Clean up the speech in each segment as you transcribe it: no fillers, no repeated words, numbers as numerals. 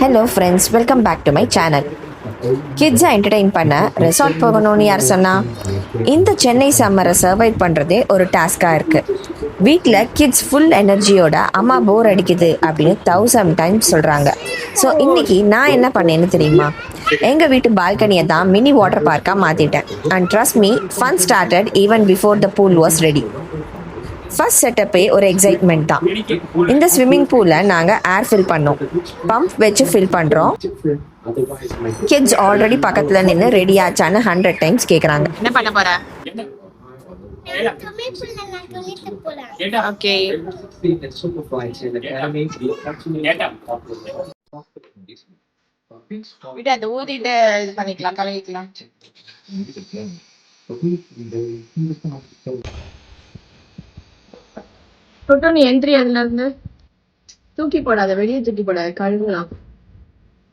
Hello friends, welcome back to my channel. கிட்ஸை entertain பண்ண resort போகணும்னு யார் சொன்னா? இந்த சென்னை சம்மரை சர்வைவ் பண்ணுறதே ஒரு டாஸ்காக இருக்குது. வீட்டில் கிட்ஸ் ஃபுல் எனர்ஜியோட அம்மா போர் அடிக்குது அப்படின்னு 1000 டைம்ஸ் சொல்கிறாங்க. ஸோ இன்னைக்கு நான் என்ன பண்ணேன்னு தெரியுமா? எங்கள் வீட்டு பால்கனியை தான் மினி வாட்டர் பார்க்காக மாற்றிட்டேன். And trust me, fun started even before the pool was ready. First செட்டப்பே ஒரு எக்ஸைட்மெண்ட் தான். இந்த ஸ்விம்மிங் பூலில் நாங்கள் ஏர் ஃபில் பண்ணோம், பம்ப் வச்சு ஃபில் பண்ணுறோம். கிட்ஸ் ஆல்ரெடி பக்கத்தில் நின்று ரெடி ஆச்சான்னு 100 டைம்ஸ் கேட்குறாங்க. என்ன பண்ண போற? ஓகே, விட அந்த ஊதிட்டு இது பண்ணிக்கலாம், கழுவிக்கலாம். தொட்டு நீ எந்திரி, அதுல இருந்து தூக்கி போடாத, வெளியே தூக்கி போடாத, கழுவலாம்.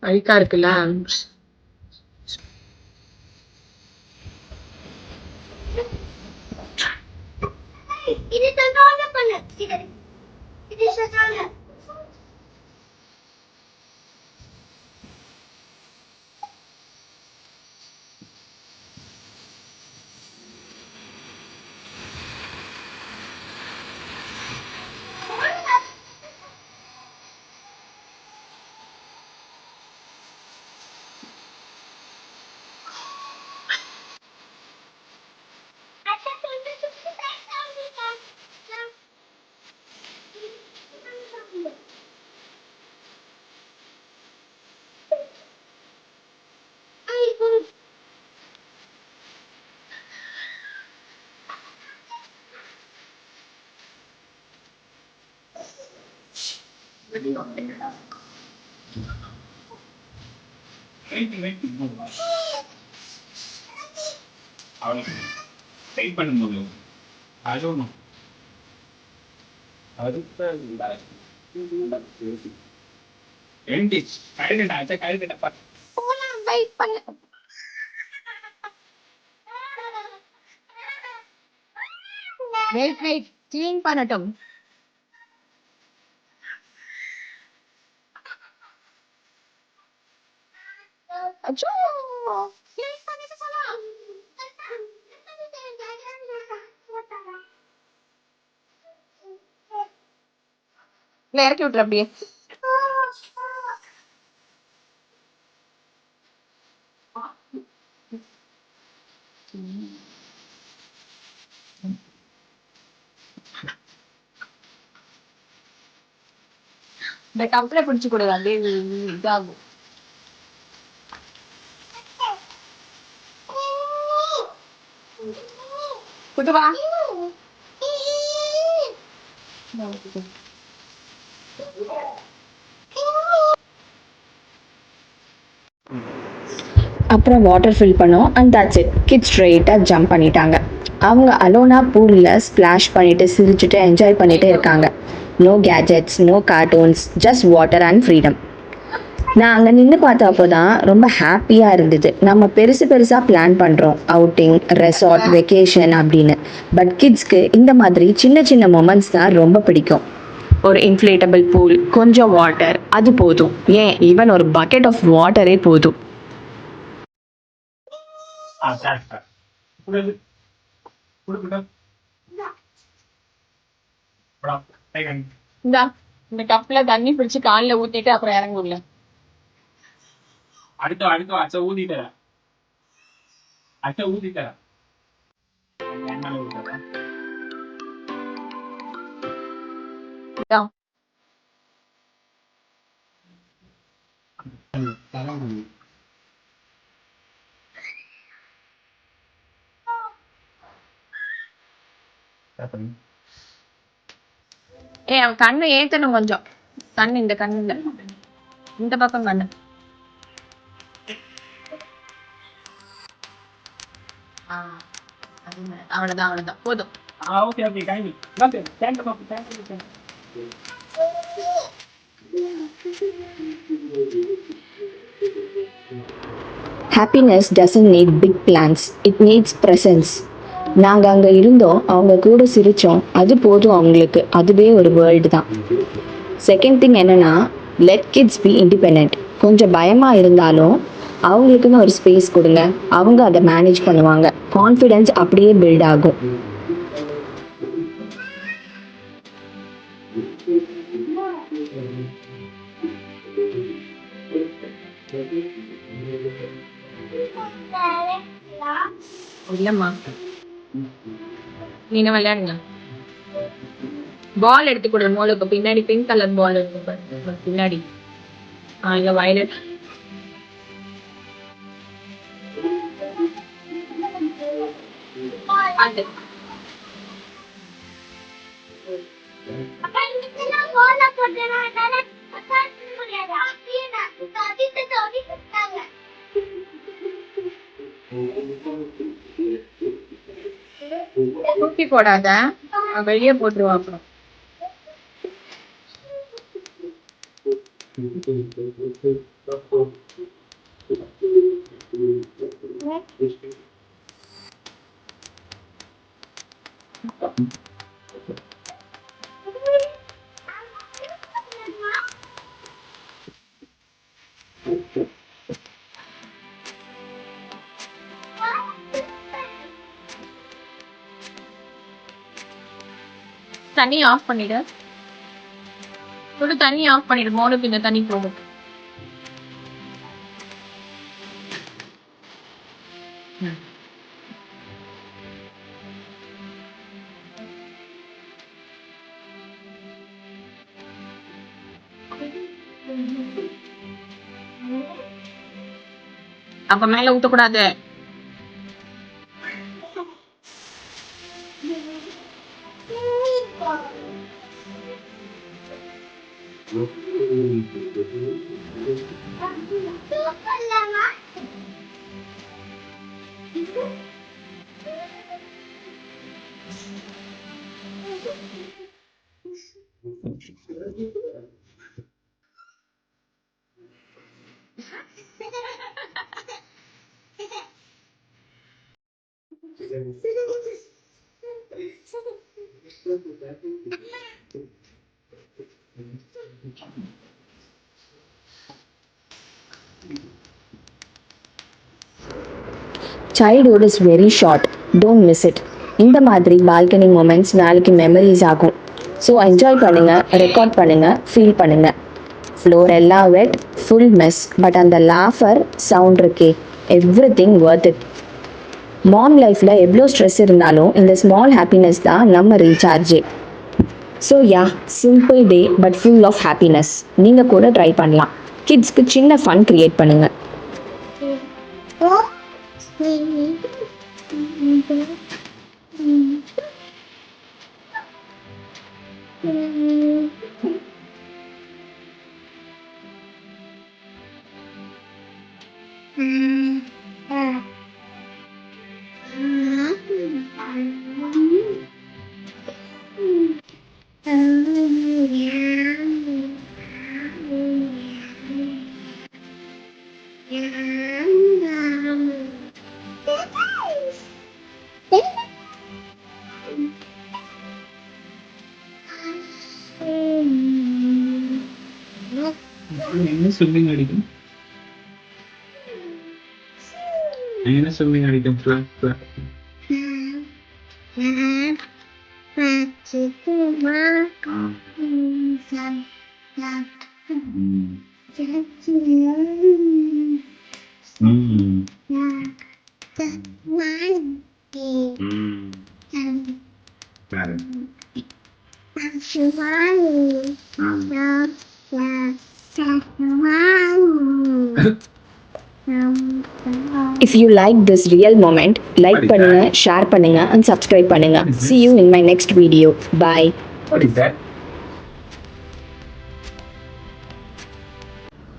அழுக்கா இருக்குல்ல. கிளீன் பண்ணட்டும். அச்சோ, clean பண்ணிட்டு போலாம். இல்ல, இறக்கி விட்டுரு அப்படியே. இந்த கப்பலை பிடிச்சு கொடு, அப்படியே இதாகும். குட்டுவா. அப்புறம் வாட்டர் ஃபில் பண்ணோம் அண்ட் தட்ஸ் இட். கிட்ஸ் ஸ்ட்ரெயிட்டாக ஜம்ப் பண்ணிட்டாங்க. அவங்க அலோனா பூலில் ஸ்ப்ளாஷ் பண்ணிட்டு சிரிச்சுட்டு என்ஜாய் பண்ணிட்டு இருக்காங்க. No gadgets, no cartoons, just water and freedom. நான் அங்கே நின்று பார்த்தப்போ தான் ரொம்ப ஹாப்பியாக இருந்தது. நம்ம பெருசாக பிளான் பண்ணுறோம், அவுட்டிங், ரெசார்ட், வெக்கேஷன் அப்படின்னு. பட் கிட்ஸ்க்கு இந்த மாதிரி சின்ன சின்ன மொமெண்ட்ஸ் தான் ரொம்ப பிடிக்கும். ஒரு இன்ஃப்ளேட்டபிள் பூல், கொஞ்சம் வாட்டர், அது போதும். ஏன், ஈவன் ஒரு பக்கெட் ஆஃப் வாட்டரே போதும். இந்த கப்ல தண்ணி பிடிச்சு காலில் ஊத்திட்டு அப்புறம் இறங்க உள்ள. அவன் கண்ணு ஏத்தணும் கொஞ்சம். கண்ணு இந்த கண்ணு இல்ல, இந்த பக்கம் கண்ணு. அவ்வளவுதான் போதும். Happiness doesn't need big plans, it needs presence. நாங்கள் அங்கே இருந்தோம், அவங்க கூட சிரித்தோம், அது போதும் அவங்களுக்கு. அதுவே ஒரு வேர்ல்டு தான். செகண்ட் திங் என்னென்னா, லெட் கிட்ஸ் பி இண்டிபெண்ட். கொஞ்சம் பயமாக இருந்தாலும் அவங்களுக்குன்னு ஒரு ஸ்பேஸ் கொடுங்க, அவங்க அதை மேனேஜ் பண்ணுவாங்க. கான்ஃபிடென்ஸ் அப்படியே பில்ட் ஆகும். இல்லம்மா, நீங்க விளையாடுங்க. பால் எடுத்து கொடு. மோளுக்கு பின்னாடி பிங்க் கலர் பால் இருக்கு பாரு, பின்னாடி. இங்க வயலட். அது தூக்கி போடாத, வெளியே போட்டுருவா அப்புறம். தண்ணி ஆஃப் பண்ணிடு. ஒரு தண்ணி ஆஃப் பண்ணிடு, மோனுக்கு இந்த தண்ணி போகும். அப்ப மேல ஊத்தக்கூடாது. Childhood is very short. Don't miss it. இந்த மாதிரி பால்கனி மூமெண்ட்ஸ் நாளைக்கு மெமரிஸ் ஆகும். ஸோ என்ஜாய் பண்ணுங்க, ரெக்கார்ட் பண்ணுங்க, ஃபீல் பண்ணுங்க. ஃப்ளோர் எல்லாம் வெட், ஃபுல் மெஸ், பட் அந்த லாஃபர் சவுண்ட் இருக்கே, எவ்ரிதிங் வர்த் இட். மாம் லைஃப்பில் எவ்வளோ ஸ்ட்ரெஸ் இருந்தாலும் இந்த ஸ்மால் ஹாப்பினஸ் தான் நம்ம ரீசார்ஜே. So yeah, simple day but full of happiness. நீங்கள் கூட ட்ரை பண்ணலாம். கிட்ஸ்க்கு சின்ன ஃபன் க்ரியேட் பண்ணுங்கள். என்ன சொல்லிங் அடிக்கும்? என்ன சொல்லிங் அடிக்கும்? If you like this real moment, like பண்ணுங்க, share பண்ணுங்க and subscribe பண்ணுங்க. See you in my next video. Bye. What is that?